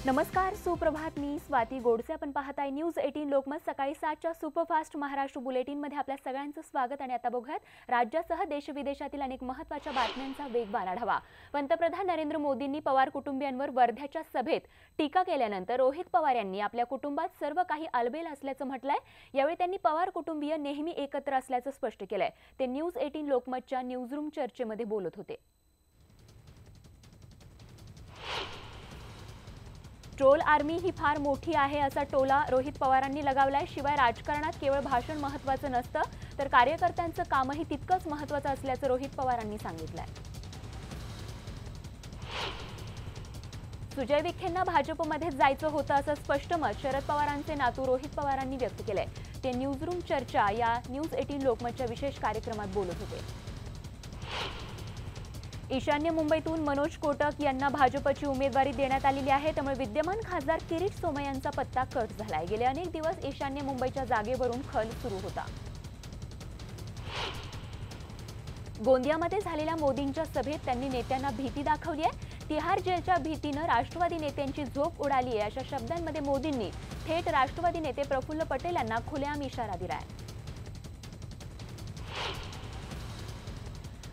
नमस्कार, सुप्रभात. मी स्वाती गोडसे. आपण पाहताय न्यूज 18 लोकमत. सकाळी 7च्या सुपरफास्ट महाराष्ट्र बुलेटिन मध्ये आपल्या सगळ्यांचं स्वागत. आणि आता बघूयात राज्यासह देशविदेशातील अनेक महत्त्वाच्या बातम्यांचा वेगवान आढावा. पंतप्रधान नरेंद्र मोदींनी पवार कुटुंबियांवर वर्ध्याच्या सभेत टीका केल्यानंतर रोहित पवार यांनी आपल्या कुटुंबात सर्व काही अलबेल असल्याचं म्हटलंय. यावेळी त्यांनी पवार कुटुंबीय नेहमी एकत्र असल्याचं स्पष्ट केलंय. ते न्यूज 18 लोकमतच्या न्यूजरूम चर्चेमध्ये बोलत होते. ट्रोल आर्मी ही फार मोठी आहे असा टोला रोहित पवारांनी लगावलाय. शिवाय राजकारणात केवळ भाषण महत्त्वाचं नसतं तर कार्यकर्त्यांचं कामही तितकंच महत्त्वाचं असल्याचं रोहित पवारांनी सांगितलंय. सुजय विखेंना भाजपमध्ये जायचं होतं असं स्पष्ट मत शरद पवारांचे नातू रोहित पवारांनी व्यक्त केलंय. ते न्यूजरूम चर्चा या न्यूज 18 लोकमतच्या विशेष कार्यक्रमात बोलत होते. ईशान्य मुंबईतून मनोज कोटक यांना भाजपची उमेदवारी देण्यात आलेली आहे. त्यामुळे विद्यमान खासदार किरीट सोमय्या यांचा पत्ता कट झालाय. गेले अनेक दिवस ईशान्य मुंबईच्या जागेवरून खल सुरू होता. गोंदियामध्ये झालेल्या मोदींच्या सभेत त्यांनी नेत्यांना भीती दाखवली आहे. तिहार जेलच्या भीतीनं राष्ट्रवादी नेत्यांची झोप उडाली आहे अशा शब्दांमध्ये मोदींनी थेट राष्ट्रवादी नेते प्रफुल्ल पटेल यांना खुलेआम इशारा दिलाय.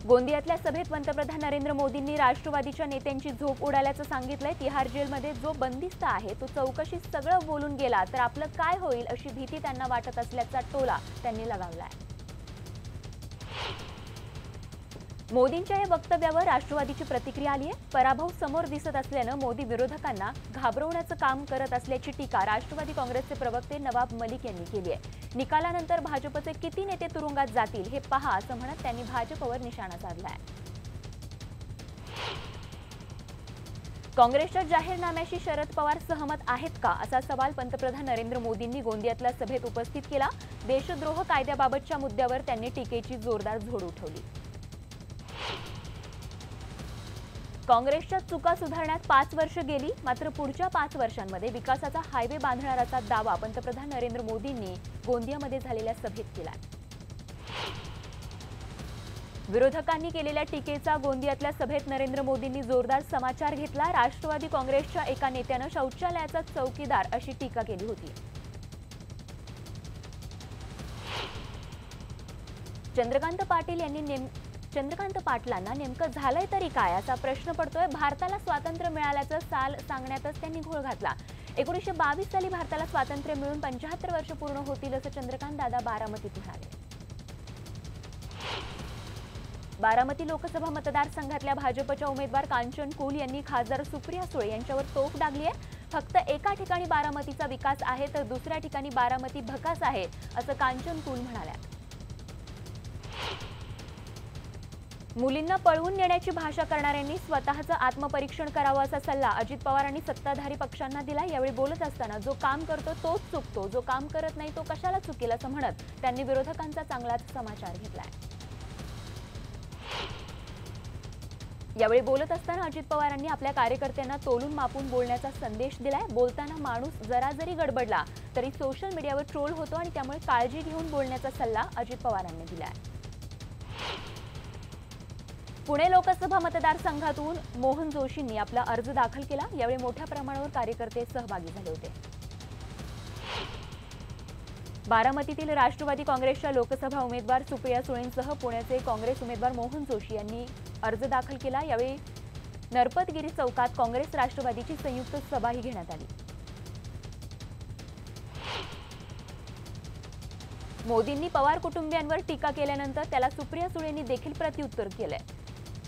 गोंदियातल्या सभेत पंतप्रधान नरेंद्र मोदींनी राष्ट्रवादीच्या नेत्यांची झोप उडाल्याचं सांगितलंय. तिहार जेलमध्ये जो बंदिस्त आहे तो चौकशीत सगळं बोलून गेला तर आपलं काय होईल अशी भीती त्यांना वाटत असल्याचा टोला त्यांनी लगावलाय. मोदींच्या या वक्तव्यावर राष्ट्रवादीची प्रतिक्रिया आली आहे. पराभव समोर दिसत असल्यानं मोदी विरोधकांना घाबरवण्याचं काम करत असल्याची टीका राष्ट्रवादी काँग्रेसचे प्रवक्ते नवाब मलिक यांनी केली आहे. निकालानंतर भाजपचे किती नेते तुरुंगात जातील हे पहा असं म्हणत त्यांनी भाजपवर निशाणा साधलाय. काँग्रेसच्या जाहीरनाम्याशी शरद पवार सहमत आहेत का असा सवाल पंतप्रधान नरेंद्र मोदींनी गोंदियातल्या सभेत उपस्थित केला. देशद्रोह कायद्याबाबतच्या मुद्द्यावर त्यांनी टीकेची जोरदार झोड उठवली. काँग्रेसच्या चुका सुधारण्यात 5 वर्ष गेली मात्र पुढच्या 5 वर्षांमध्ये विकासाचा हायवे बांधणाराचा दावा पंतप्रधान नरेंद्र मोदींनी गोंदियामध्ये झालेल्या सभेत केला. विरोधकांनी केलेल्या टीकेचा गोंदियातल्या सभेत नरेंद्र मोदींनी जोरदार समाचार घेतला. राष्ट्रवादी काँग्रेसच्या एका नेत्यानं शौचालयाचा चौकीदार अशी टीका केली होती. चंद्रकांत पाटलांना नेमकं झालंय तरी काय असा प्रश्न पडतोय. भारताला स्वातंत्र्य मिळाल्याचं साल सांगण्यातच त्यांनी घोळ घातला. 1922 साली भारताला स्वातंत्र्य मिळून 75 वर्ष पूर्ण होतील असं चंद्रकांत दादा बारामतीत म्हणाले. बारामती लोकसभा मतदारसंघातल्या भाजपच्या उमेदवार कांचन कुल यांनी खासदार सुप्रिया सुळे यांच्यावर तोफ डागली आहे. फक्त एका ठिकाणी बारामतीचा विकास आहे तर दुसऱ्या ठिकाणी बारामती भकास आहे असं कांचन कुल म्हणाल्या. मुलींना पळवून नेण्याची भाषा करणाऱ्यांनी स्वतःचं आत्मपरीक्षण करावं असा सल्ला अजित पवारांनी सत्ताधारी पक्षांना दिला. यावेळी बोलत असताना जो काम करतो तोच चुकतो, जो काम करत नाही तो कशाला चुकेल असं म्हणत त्यांनी विरोधकांचा चांगलाच समाचार घेतलाय. यावेळी बोलत असताना अजित पवारांनी आपल्या कार्यकर्त्यांना तोलून मापून बोलण्याचा संदेश दिलाय. बोलताना माणूस जरा जरी गडबडला तरी सोशल मीडियावर ट्रोल होतो आणि त्यामुळे काळजी घेऊन बोलण्याचा सल्ला अजित पवारांनी दिलाय. पुणे लोकसभा मतदारसंघातून मोहन जोशींनी आपला अर्ज दाखल केला. यावेळी मोठ्या प्रमाणावर कार्यकर्ते सहभागी झाले होते. बारामतीतील राष्ट्रवादी काँग्रेसच्या लोकसभा उमेदवार सुप्रिया सुळेंसह पुण्याचे काँग्रेस उमेदवार मोहन जोशी यांनी अर्ज दाखल केला. यावेळी नरपतगिरी चौकात काँग्रेस राष्ट्रवादीची संयुक्त सभाही घेण्यात आली. मोदींनी पवार कुटुंबियांवर टीका केल्यानंतर त्याला सुप्रिया सुळेंनी देखील प्रत्युत्तर केलंय.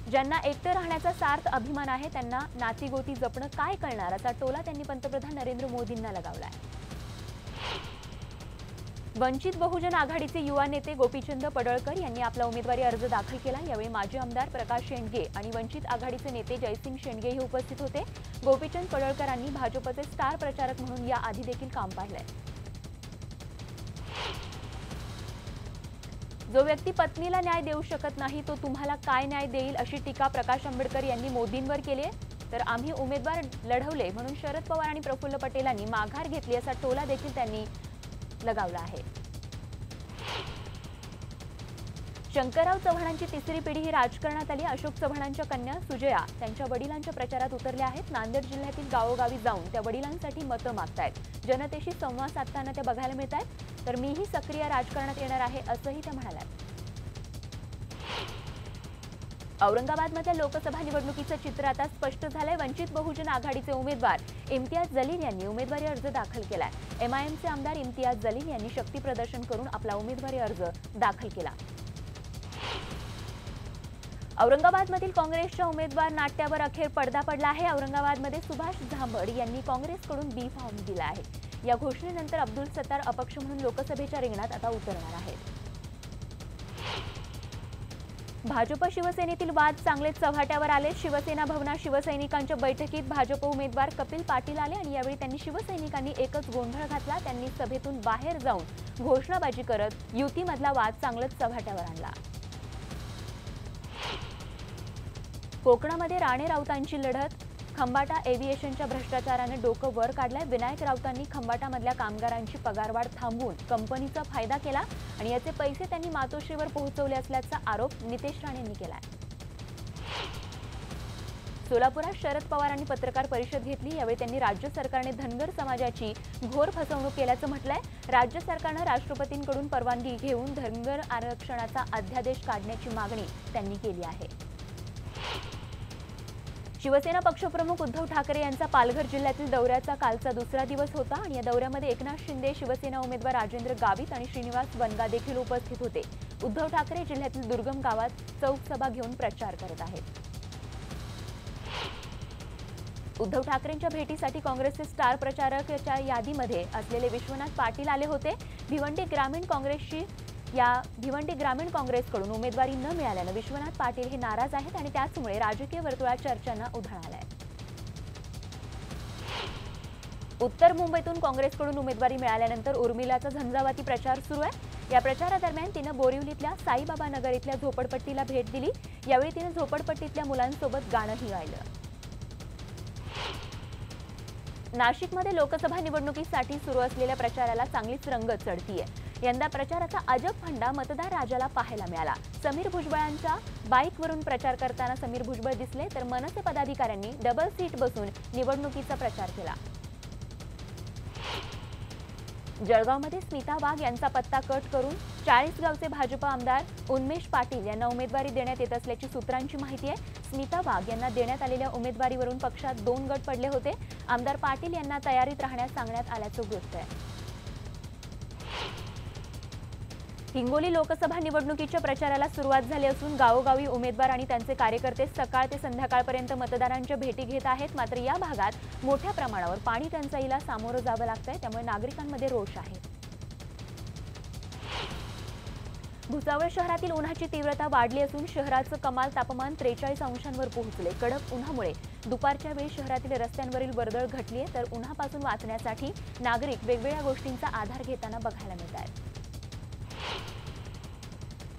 ज्यांना एकटं राहण्याचा सार्थ अभिमान आहे त्यांना नातीगोती जपणं काय कळणार असा टोला त्यांनी पंतप्रधान नरेंद्र मोदींना लगावलाय. वंचित बहुजन आघाडीचे युवा नेते गोपीचंद पडळकर यांनी आपला उमेदवारी अर्ज दाखल केला. यावेळी माजी आमदार प्रकाश शेंडगे आणि वंचित आघाडीचे नेते जयसिंग शेंडगे हे उपस्थित होते. गोपीचंद पडळकरांनी भाजपचे स्टार प्रचारक म्हणून याआधी देखील काम पाहिलंय. जो व्यक्ती पत्नीला न्याय देऊ शकत नाही तो तुम्हाला काय न्याय देईल अशी टीका प्रकाश आंबेडकर यांनी मोदींवर केली आहे. तर आम्ही उमेदवार लढवले म्हणून शरद पवार आणि प्रफुल्ल पटेलांनी माघार घेतली असा टोला देखील त्यांनी लगावला आहे. शंकरराव चव्हाणांची तिसरी पिढी ही राजकारणात आली। अशोक चव्हाणांच्या कन्या सुजया त्यांच्या वडिलांच्या प्रचारात उतरल्या आहेत। नांदेड जिल्ह्यातील गावोगावी जाऊन त्या वडिलांसाठी मतं मागतायत। जनतेशी संवाद साधताना ते बघायला मिळत आहेत। तर मीही सक्रिय राजकारणात येणार आहे असंही त्या म्हणाल्या। औरंगाबादमध्ये लोकसभा निवडणुकीचं चित्र आता स्पष्ट झालंय। वंचित बहुजन आघाडीचे उमेदवार इम्तियाज जलील यांनी उमेदवारी अर्ज दाखल केलाय। एमआयएमचे आमदार इम्तियाज जलील यांनी शक्ती प्रदर्शन करून आपला उमेदवारी अर्ज दाखल केला। औरंगाबादमधील काँग्रेसच्या उमेदवार नाट्यावर अखेर पडदा पडला आहे। औरंगाबादमध्ये सुभाष झांबड यांनी काँग्रेसकडून बी फॉर्म दिला आहे। या घोषणेनंतर अब्दुल सत्तार अपक्ष म्हणून लोकसभेच्या रिंगणात आता उतरणार आहेत। भाजप शिवसेनेतील वाद चांगलेच चव्हाट्यावर आले। शिवसेना भवनात शिवसैनिकांच्या बैठकीत भाजप उमेदवार कपिल पाटील आले आणि यावेळी त्यांनी शिवसैनिकांनी एकच गोंधळ घातला। त्यांनी सभेतून बाहेर जाऊन घोषणाबाजी करत युतीमधला वाद चांगलेच चव्हाट्यावर आणला। कोकणामध्ये राणे राऊतांची लढत। खंबाटा एव्हिएशनच्या भ्रष्टाचाराने डोकं वर काढलंय। विनायक राऊतांनी खंबाटामधल्या कामगारांची पगारवाढ थांबवून कंपनीचा फायदा केला आणि याचे पैसे त्यांनी मातोश्रीवर पोहोचवले असल्याचा आरोप नितेश राणेंनी केलाय। सोलापुरात शरद पवारांनी पत्रकार परिषद घेतली। यावेळी त्यांनी राज्य सरकारने धनगर समाजाची घोर फसवणूक केल्याचं म्हटलंय। राज्य सरकारने राष्ट्रपतींकडून परवानगी घेऊन धनगर आरक्षणाचा अध्यादेश काढण्याची मागणी त्यांनी केली आहे। शिवसेना पक्षप्रमुख उद्धव ठाकरे यांचा पालघर जिल्ह्यातील दौऱ्याचा कालचा दुसरा दिवस होता आणि या दौऱ्यामध्ये एकनाथ शिंदे, शिवसेना उमेदवार राजेंद्र गावित आणि श्रीनिवास वनगा देखील उपस्थित होते। उद्धव ठाकरे जिल्ह्यातील दुर्गम गावात चौक सभा घेऊन प्रचार करत आहेत। उद्धव ठाकरेंच्या भेटीसाठी काँग्रेसचे स्टार प्रचारकाच्या यादीमध्ये असलेले विश्वनाथ पाटील आले होते। भिवंडी ग्रामीण काँग्रेसकडून उमेदवारी न मिळाल्याने विश्वनाथ पाटील हे नाराज आहेत आणि त्याचमुळे राजकीय वर्तुळात चर्चांना उधाण आलंय। उत्तर मुंबईतून काँग्रेसकडून उमेदवारी मिळाल्यानंतर उर्मिलाचा झंझावाती प्रचार सुरू आहे। या प्रचारादरम्यान तिने बोरिवलीतल्या साईबाबा नगर इथल्या झोपडपट्टीला भेट दिली। यावेळी तिने झोपडपट्टीतल्या मुलांसोबत गाणंही गायलं। नाशिकमध्ये लोकसभा निवडणुकीसाठी सुरू असलेल्या प्रचाराला चांगलीच रंगत चढतीये। यंदा प्रचाराचा अजब फंडा मतदार राजाला पाहायला मिळाला। समीर भुजबळांच्या बाईकवरून प्रचार करताना समीर भुजबळ दिसले तर मनसे पदाधिकाऱ्यांनी डबल सीट बसून निवडणुकीचा प्रचार केला। जळगावमध्ये स्मिता वाघ यांचा पत्ता कट करून 40 गावचे भाजप आमदार उन्मेष पाटील यांना उमेदवारी देण्यात येत असल्याची सूत्रांची माहिती आहे। स्मिता वाघ यांना देण्यात आलेल्या उमेदवारीवरून पक्षात 2 गट पडले होते। आमदार पाटील यांना तयारीत राहण्यास सांगण्यात आल्याचं वृत्त आहे। हिंगोली लोकसभा निवडणुकीच्या प्रचाराला सुरुवात झाली असून गावोगावी उमेदवार आणि त्यांचे कार्यकर्ते सकाळ ते संध्याकाळपर्यंत मतदारांच्या भेटी घेत आहेत। मात्र या भागात मोठ्या प्रमाणावर पाणी टंचाईला सामोरं जावं लागतंय, त्यामुळे नागरिकांमध्ये रोष आहे। भुसावळ शहरातील उन्हाची तीव्रता वाढली असून शहराचं कमाल तापमान 43 अंशांवर पोहोचले। कडक उन्हामुळे दुपारच्या वेळी शहरातील रस्त्यांवरील वर्दळ घटली आहे, तर उन्हापासून वाचण्यासाठी नागरिक वेगवेगळ्या गोष्टींचा आधार घेताना बघायला मिळत आहेत।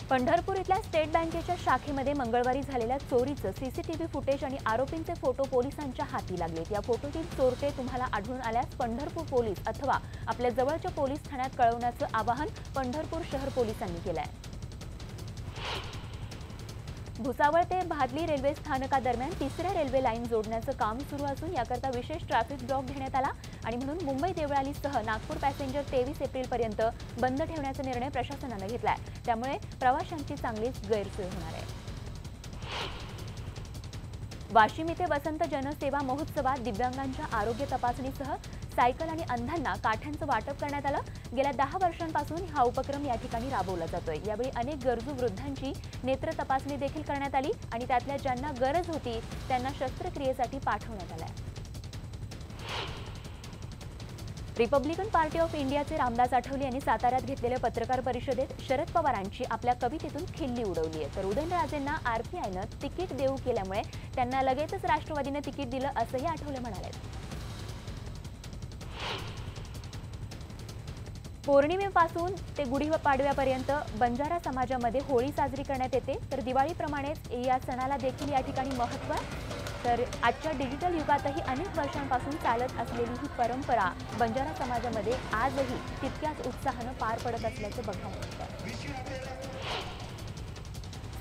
पंढरपूर इथल्या स्टेट बँकेच्या शाखेमध्ये मंगळवारी झालेल्या चोरीचं सीसीटीव्ही फुटेज आणि आरोपींचे फोटो पोलिसांच्या हाती लागलेत। या फोटोतील चोरटे तुम्हाला आढळून आल्यास पंढरपूर पोलीस अथवा आपल्या जवळच्या पोलीस ठाण्यात कळवण्याचं आवाहन पंढरपूर शहर पोलिसांनी केलं आहे। भुसावळ ते भादली रेल्वे स्थानकादरम्यान 3ऱ्या रेल्वे लाईन जोडण्याचं काम सुरू असून याकरता विशेष ट्रॅफिक ब्लॉक घेण्यात आला आणि म्हणून मुंबई देवळालीसह नागपूर पॅसेंजर 23 एप्रिलपर्यंत बंद ठेवण्याचा निर्णय प्रशासनाने घेतलाय। त्यामुळे प्रवाशांची चांगलीच गैरसोय होणार आहे। वाशिम येथे वसंत जनसेवा महोत्सवात दिव्यांगांच्या आरोग्य तपासणीसह सायकल आणि अंधांना काठ्यांचं वाटप करण्यात आलं। गेल्या 10 वर्षांपासून हा उपक्रम या ठिकाणी राबवला जातोय। यावेळी अनेक गरजू वृद्धांची नेत्र तपासणी देखील करण्यात आली आणि त्यातल्या ज्यांना गरज होती त्यांना शस्त्रक्रियेसाठी पाठवण्यात आलं। रिपब्लिकन पार्टी ऑफ इंडियाचे रामदास आठवले यांनी साताऱ्यात घेतलेल्या पत्रकार परिषदेत शरद पवारांची आपल्या कवितेतून खिल्ली उडवली आहे। तर उदयनराजेंना आरपीआयनं तिकीट देऊ केल्यामुळे त्यांना लगेचच राष्ट्रवादीने तिकीट दिलं असंही आठवले म्हणाले। पौर्णिमेपासून ते गुढीपाडव्यापर्यंत बंजारा समाजामध्ये होळी साजरी करण्यात येते। तर दिवाळीप्रमाणेच या सणाला देखील या ठिकाणी महत्त्व आहे। तर आजच्या डिजिटल युगातही अनेक वर्षांपासून चालत असलेली ही परंपरा बंजारा समाजामध्ये आजही तितक्याच उत्साहानं पार पडत असल्याचं बघायला मिळतं।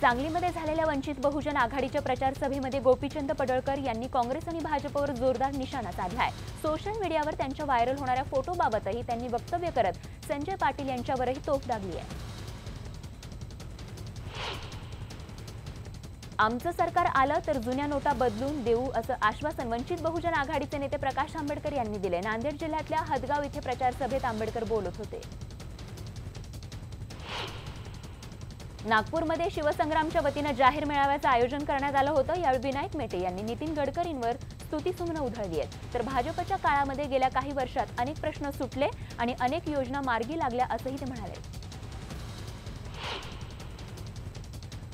सांगलीमध्ये झालेल्या वंचित बहुजन आघाडीच्या प्रचार सभेमध्ये गोपीचंद पडळकर यांनी काँग्रेस आणि भाजपवर जोरदार निशाणा साधलाय। सोशल मीडियावर त्यांच्या व्हायरल होणाऱ्या फोटोबाबतही त्यांनी वक्तव्य करत संजय पाटील यांच्यावरही तोफ डागली आहे। आमचं सरकार आलं तर जुन्या नोटा बदलून देऊ असं आश्वासन वंचित बहुजन आघाडीचे नेते प्रकाश आंबेडकर यांनी दिले। नांदेड जिल्ह्यातल्या हदगाव इथे प्रचार सभेत आंबेडकर बोलत होते। नागपूरमध्ये शिवसंग्रामच्या वतीने जाहीर मेळाव्याचं आयोजन करण्यात आलं होतं। यावेळी विनायक मेटे यांनी नितीन गडकरींवर स्तुतीसुमनं उधळली आहेत। तर भाजपच्या काळामध्ये गेल्या काही वर्षात अनेक प्रश्न सुटले आणि अनेक योजना मार्गी लागल्या असंही ते म्हणाले।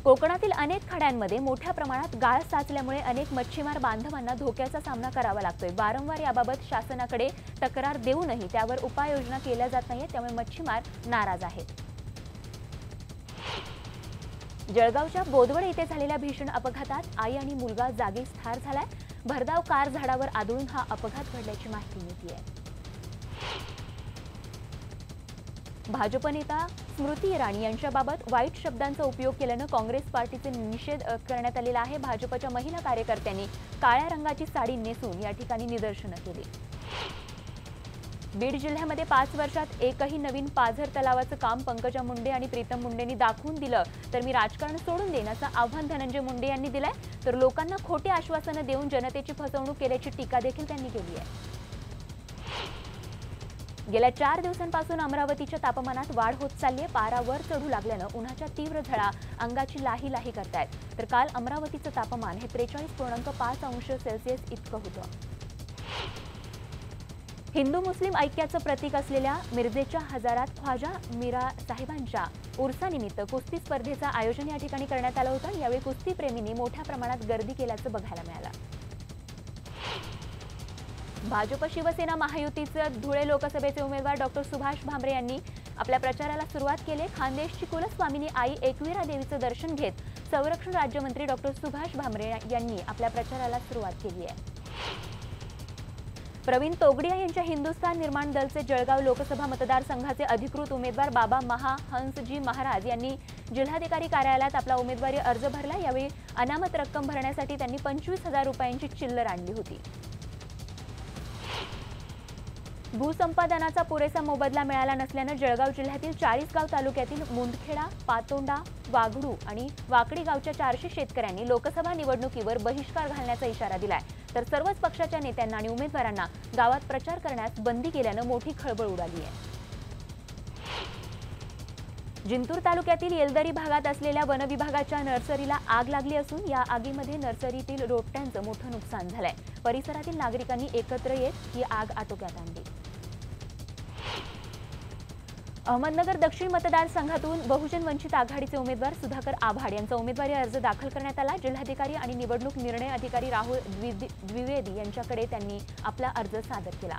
कोकणातील अनेक खड्यांमध्ये मोठ्या प्रमाणात गाळ साचल्यामुळे अनेक मच्छीमार बांधवांना धोक्याचा सामना करावा लागतोय। वारंवार याबाबत शासनाकडे तक्रार देऊनही त्यावर उपाययोजना केल्या जात नाहीत, त्यामुळे मच्छीमार नाराज आहेत। जळगावच्या बोदवड येथे झालेल्या भीषण अपघातात आई आणि मुलगा जागीच ठार झालाय। भरधाव कार झाडावर आदळून हा अपघात घडल्याची माहिती मिळते आहे। भाजप नेता स्मृती इराणी यांच्याबाबत वाईट शब्दांचा उपयोग केल्यानं काँग्रेस पार्टीचे निषेध करण्यात आलेला आहे। भाजपच्या महिला कार्यकर्त्यांनी काळ्या रंगाची साडी नेसून या ठिकाणी निदर्शनं केली। बीड जिल्ह्यामध्ये 5 वर्षात एकही नवीन पाझर तलावाचं काम पंकजा मुंडे आणि प्रीतम मुंडेंनी दाखवून दिलं तर मी राजकारण सोडून देईन असं आव्हान धनंजय मुंडे यांनी दिलंय। तर लोकांना खोटी आश्वासनं देऊन जनतेची फसवणूक केल्याची टीका देखील त्यांनी केली आहे। गेल्या 4 दिवसांपासून अमरावतीच्या तापमानात वाढ होत चालली आहे। पारा वर चढू लागल्यानं उन्हाच्या तीव्र झळा अंगाची लाही लाही करतायत। तर काल अमरावतीचं तापमान हे 43.5 अंश सेल्सिअस इतकं होतं। हिंदू मुस्लिम ऐक्याचं प्रतीक असलेल्या मिरजेच्या हजारात ख्वाजा मीरा साहेबांच्या उर्सानिमित्त कुस्ती स्पर्धेचं आयोजन या ठिकाणी करण्यात आलं होतं। यावेळी कुस्ती प्रेमींनी मोठ्या प्रमाणात गर्दी केल्याचं बघायला मिळालं। भाजप शिवसेना महायुतीचे धुळे लोकसभेचे उमेदवार डॉक्टर सुभाष भामरे यांनी आपल्या प्रचाराला सुरुवात केली। खानदेशची कुलस्वामिनी आई एकवीरा देवीचं दर्शन घेत संरक्षण राज्यमंत्री डॉक्टर सुभाष भामरे यांनी आपल्या प्रचाराला सुरुवात केली आहे। प्रवीण तोगडिया यांच्या हिंदुस्थान निर्माण दलचे जळगाव लोकसभा मतदारसंघाचे अधिकृत उमेदवार बाबा महाहंसजी महाराज यांनी जिल्हाधिकारी कार्यालयात आपला उमेदवारी अर्ज भरला। यावेळी अनामत रक्कम भरण्यासाठी त्यांनी 25,000 रुपयांची चिल्लर आणली होती। भूसंपादनाचा पुरेसा मोबदला मिळाला नसल्यानं जळगाव जिल्ह्यातील 40गाव तालुक्यातील मुंदखेडा, पातोंडा, वाघडू आणि वाकडी गावच्या 400 शेतकऱ्यांनी लोकसभा निवडणुकीवर बहिष्कार घालण्याचा इशारा दिलाय। तर सर्वच पक्षाच्या नेत्यांना आणि उमेदवारांना गावात प्रचार करण्यास बंदी केल्यानं मोठी खळबळ उडाली आहे। जिंतूर तालुक्यातील येलदरी भागात असलेल्या वन विभागाच्या नर्सरीला आग लागली असून या आगीमध्ये नर्सरीतील रोपट्यांचं मोठं नुकसान झालंय। परिसरातील नागरिकांनी एकत्र येत ही आग आटोक्यात आणली। अहमदनगर दक्षिण मतदारसंघातून बहुजन वंचित आघाडीचे उमेदवार सुधाकर आभाड यांचा उमेदवारी अर्ज दाखल करण्यात आला। जिल्हाधिकारी आणि निवडणूक निर्णय अधिकारी राहुल द्विवेदी यांच्याकडे त्यांनी आपला अर्ज सादर केला।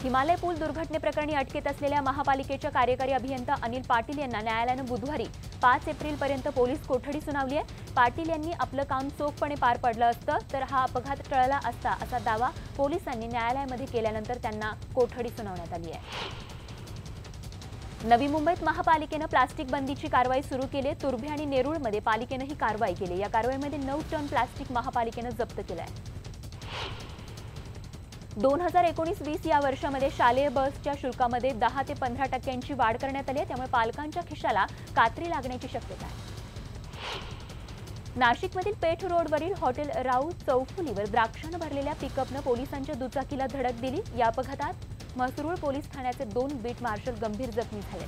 हिमालय पूल दुर्घटनेप्रकरणी अटकेत असलेल्या महापालिकेच्या कार्यकारी अभियंता अनिल पाटील यांना न्यायालयानं बुधवारी 5 एप्रिलपर्यंत पोलीस कोठडी सुनावली आहे। पाटील यांनी आपलं काम चोखपणे पार पडलं असतं तर हा अपघात टळला असता असा दावा पोलिसांनी न्यायालयामध्ये केल्यानंतर त्यांना कोठडी सुनावण्यात आली आहे। नवी मुंबईत महापालिकेनं प्लास्टिक बंदीची कारवाई सुरू केली। तुर्भे आणि नेरूळमध्ये पालिकेनं ही कारवाई केली। या कारवाईमध्ये 9 टन प्लास्टिक महापालिकेनं जप्त केलं आहे। 2019-20 या वर्षामध्ये शालेय बसच्या शुल्कामध्ये 10 ते 15% वाढ करण्यात आली आहे। त्यामुळे पालकांच्या खिशाला कात्री लागण्याची शक्यता आहे। नाशिकमधील पेठ रोडवरील हॉटेल राऊ चौफुलीवर द्राक्षानं भरलेल्या पिकअपनं पोलिसांच्या दुचाकीला धडक दिली। या अपघातात म्हसरूळ पोलीस ठाण्याचे 2 बीट मार्शल गंभीर जखमी झाले।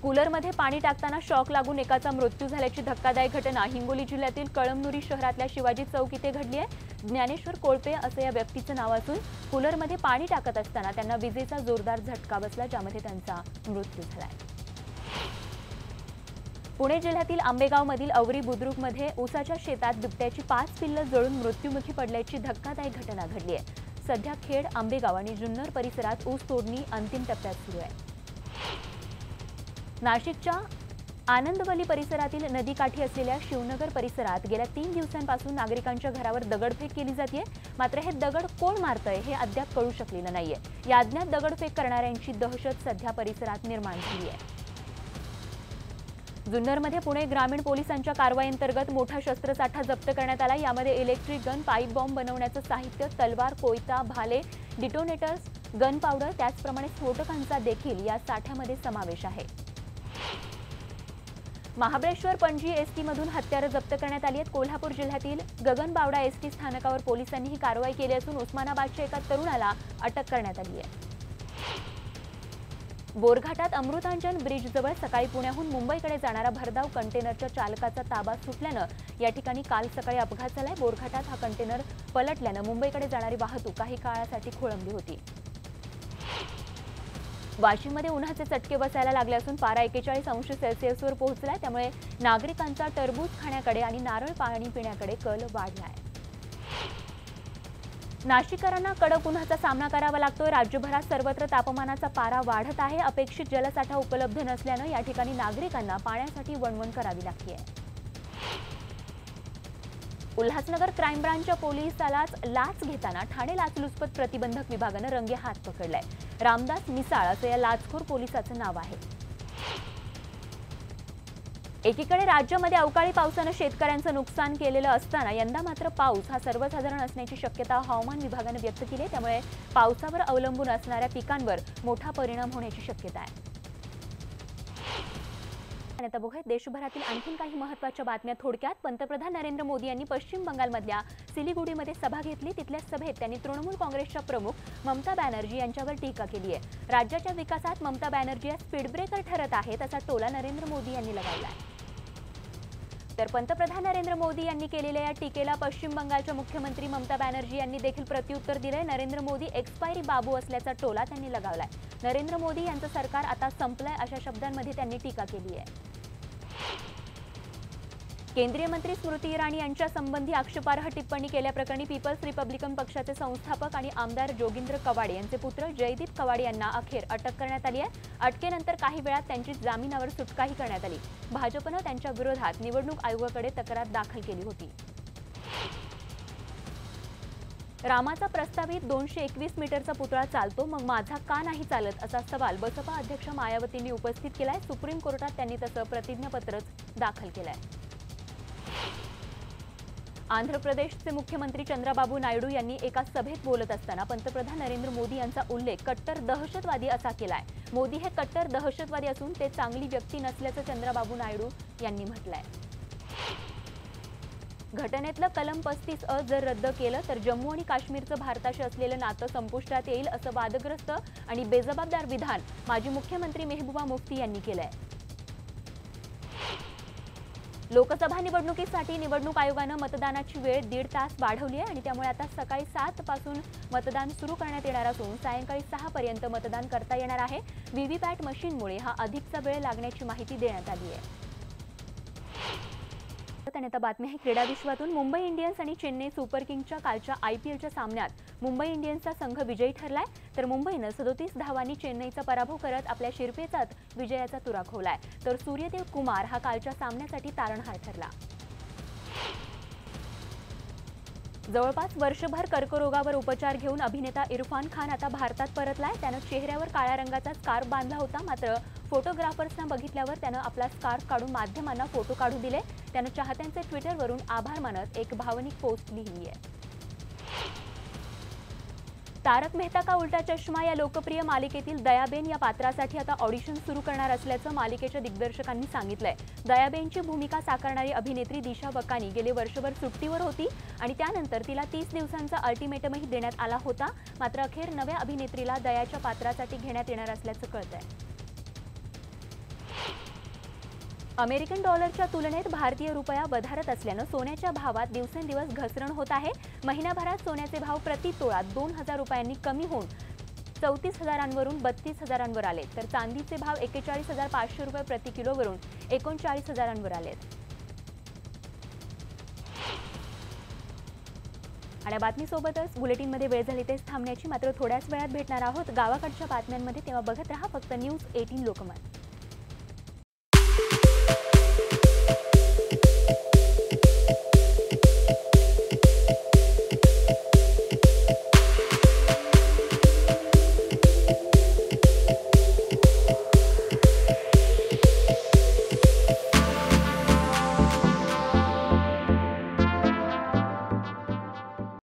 कूलरमध्ये पाणी टाकताना शॉक लागून एकाचा मृत्यू झाल्याची धक्कादायक घटना हिंगोली जिल्ह्यातील कळमनुरी शहरातल्या शिवाजी चौक इथे घडली आहे। ज्ञानेश्वर कोळपे असं या व्यक्तीचं नाव असून कूलरमध्ये पाणी टाकत असताना त्यांना विजेचा जोरदार झटका बसला, ज्यामध्ये त्यांचा मृत्यू झालाय। पुणे जिल्ह्यातील आंबेगावमधील अवरी बुद्रुकमध्ये ऊसाच्या शेतात बिबट्याची 5 पिल्लं जळून मृत्युमुखी पडल्याची धक्कादायक घटना घडली आहे। सध्या खेड, आंबेगाव आणि जुन्नर परिसरात ऊस तोडणी अंतिम टप्प्यात सुरू आहे। नाशिकच्या आनंदवली परिसरातील नदीकाठी असलेल्या शिवनगर परिसरात गेल्या 3 दिवसांपासून नागरिकांच्या घरावर दगडफेक केली जाते। मात्र हे दगड कोण मारतंय हे अद्याप कळू शकलेलं नाहीये। या अज्ञात दगडफेक करणाऱ्यांची दहशत सध्या परिसरात निर्माण झाली आहे। जुन्नरमध्ये पुणे ग्रामीण पोलिसांच्या कारवाईअंतर्गत मोठा शस्त्रसाठा जप्त करण्यात आला। यामध्ये इलेक्ट्रिक गन, पाईप बॉम्ब बनवण्याचं साहित्य, तलवार, कोयता, भाले, डिटोनेटर्स, गन पावडर त्याचप्रमाणे स्फोटकांचा देखील या साठ्यामध्ये समावेश आहे। महाबळेश्वर पणजी एसटी मधून हत्यारं जप्त करण्यात आली आहेत। कोल्हापूर जिल्ह्यातील गगनबावडा एसटी स्थानकावर पोलिसांनी ही कारवाई केली असून उस्मानाबादच्या एका तरुणाला अटक करण्यात आली आहे। बोरघाटात अमृतांजन ब्रिजजवळ सकाळी पुण्याहून मुंबईकडे जाणारा भरधाव कंटेनरच्या चालकाचा ताबा सुटल्यानं या ठिकाणी काल सकाळी अपघात झालाय। बोरघाटात हा कंटेनर पलटल्यानं मुंबईकडे जाणारी वाहतूक काही काळासाठी खोळंबली होती। वाशिममध्ये उन्हाचे चटके बसायला लागले असून पारा 41 अंश सेल्सिअसवर पोहोचलाय। त्यामुळे नागरिकांचा टरबूज खाण्याकडे आणि नारळ पाणी पिण्याकडे कल वाढलाय। नाशिककरांना कडक उन्हाचा सामना करावा लागतोय। राज्यभरात सर्वत्र तापमानाचा पारा वाढत आहे। अपेक्षित जलसाठा उपलब्ध नसल्यानं या ठिकाणी नागरिकांना पाण्यासाठी वणवण करावी लागते। उल्हासनगर क्राईम ब्रांचच्या पोलिसालाच लाच घेताना ठाणे लाचलुचपत प्रतिबंधक विभागानं रंगेहात पकडलाय। रामदास मिसाळ असं या लाचखोर पोलिसाचं नाव आहे। एकीकडे राज्यामध्ये अवकाळी पावसानं शेतकऱ्यांचं नुकसान केलेलं असताना यंदा मात्र पाऊस हा सर्वसाधारण असण्याची शक्यता हवामान विभागानं व्यक्त केली आहे। त्यामुळे पावसावर अवलंबून असणाऱ्या पिकांवर मोठा परिणाम होण्याची शक्यता आहे। आता बघूया देशभरातील आणखीन काही महत्त्वाच्या बातम्या थोडक्यात। पंतप्रधान नरेंद्र मोदी यांनी पश्चिम बंगालमधल्या सिलिगुडीमध्ये सभा घेतली। तिथल्या सभेत त्यांनी तृणमूल काँग्रेसच्या प्रमुख ममता बॅनर्जी यांच्यावर टीका केली आहे। राज्याच्या विकासात ममता बॅनर्जी या स्पीड ब्रेकर ठरत आहेत असा टोला नरेंद्र मोदी यांनी लगावला आहे। तर पंतप्रधान नरेंद्र मोदी यांनी केलेल्या या टीकेला पश्चिम बंगालच्या मुख्यमंत्री ममता बॅनर्जी यांनी देखील प्रत्युत्तर दिले। नरेंद्र मोदी एक्सपायरी बाबू असल्याचा टोला त्यांनी लगावलाय। नरेंद्र मोदी यांचं सरकार आता संपलंय अशा शब्दांमध्ये त्यांनी टीका केली आहे। केंद्रीय मंत्री स्मृती इराणी यांच्या संबंधी आक्षेपार्ह टिप्पणी केल्याप्रकरणी पीपल्स रिपब्लिकन पक्षाचे संस्थापक आणि आमदार जोगिंद्र कवाडे यांचे पुत्र जयदीप कवाडे यांना अखेर अटक करण्यात आली आहे। अटकेनंतर काही वेळात त्यांची जामिनावर सुटकाही करण्यात आली। भाजपनं त्यांच्या विरोधात निवडणूक आयोगाकडे तक्रार दाखल केली होती। रामाचा प्रस्तावित 221 मीटरचा पुतळा चालतो, मग माझा का नाही चालत असा सवाल बसपा अध्यक्ष मायावतींनी उपस्थित केलाय। सुप्रीम कोर्टात त्यांनी तसं प्रतिज्ञापत्रच दाखल केलंय। आंध्र प्रदेशचे मुख्यमंत्री चंद्राबाबू नायडू यांनी एका सभेत बोलत असताना पंतप्रधान नरेंद्र मोदी यांचा उल्लेख कट्टर दहशतवादी असा केलाय। मोदी हे कट्टर दहशतवादी असून ते चांगली व्यक्ती नसल्याचं चंद्राबाबू नायडू यांनी म्हटलंय। घटनेतलं कलम 35A जर रद्द केलं तर जम्मू आणि काश्मीरचं भारताशी असलेलं नातं संपुष्टात येईल असं वादग्रस्त आणि बेजबाबदार विधान माजी मुख्यमंत्री मेहबूबा मुफ्ती यांनी केलंय। लोकसभा निवडणुकीसाठी निवडणूक आयोगानं मतदानाची वेळ 1.5 तास वाढवली आहे आणि त्यामुळे आता सकाळी 7 पासून मतदान सुरू करण्यात येणार असून सायंकाळी 6 पर्यंत मतदान करता येणार आहे। व्हीव्हीपॅट मशीनमुळे हा अधिकचा वेळ लागण्याची माहिती देण्यात आली आहे। आता बातमी आहे क्रीडा विश्वातून। मुंबई इंडियन्स आणि चेन्नई सुपर किंग्सच्या कालच्या आयपीएलच्या सामन्यात मुंबई इंडियन्सचा संघ विजयी ठरलाय, तर मुंबईनं 37 धावांनी चेन्नईचा पराभव करत आपल्या शिरपेचात विजयाचा तुरा खोवलाय। तर सूर्यदेव कुमार हा कालच्या सामन्यासाठी तारणहार ठरला। जवळपास वर्षभर कर्करोगावर उपचार घेऊन अभिनेता इरफान खान आता भारतात परतलाय। त्यानं चेहऱ्यावर काळ्या रंगाचा स्कार्फ बांधला होता, मात्र फोटोग्राफर्सना बघितल्यावर त्यानं आपला स्कार्फ काढून माध्यमांना फोटो काढू दिले। त्यानं चाहत्यांचे ट्विटरवरून आभार मानत एक भावनिक पोस्ट लिहिली आहे। तारक मेहता का उल्टा चष्मा या लोकप्रिय मालिकेतील दयाबेन या पात्रासाठी आता ऑडिशन सुरू करणार असल्याचं मालिकेच्या दिग्दर्शकांनी सांगितलंय। दयाबेनची भूमिका साकारणारी अभिनेत्री दिशा वकानी गेले वर्षभर सुट्टीवर होती आणि त्यानंतर तिला 30 दिवसांचा अल्टिमेटमही देण्यात आला होता, मात्र अखेर नव्या अभिनेत्रीला दयाच्या पात्रासाठी घेण्यात येणार असल्याचं कळतंय। अमेरिकन डॉलरच्या तुलनेत भारतीय रुपया वधारत असल्यानं सोन्याच्या भावात दिवसेंदिवस घसरण होत आहे। महिन्याभरात सोन्याचे भाव प्रति तोळा 2000 रुपयांनी कमी होऊन 34,000वरून 32,000वर आले, तर चांदीचे भाव 41,500 रुपये प्रति किलोवरून 39,000वर आलेत। आणि बातमीसोबतच बुलेटिनमध्ये वेळ झाली तेच थांबण्याची, मात्र थोड्याच वेळात भेटणार आहोत गावाकडच्या बातम्यांमध्ये। तेव्हा बघत रहा फक्त न्यूज 18 लोकमत।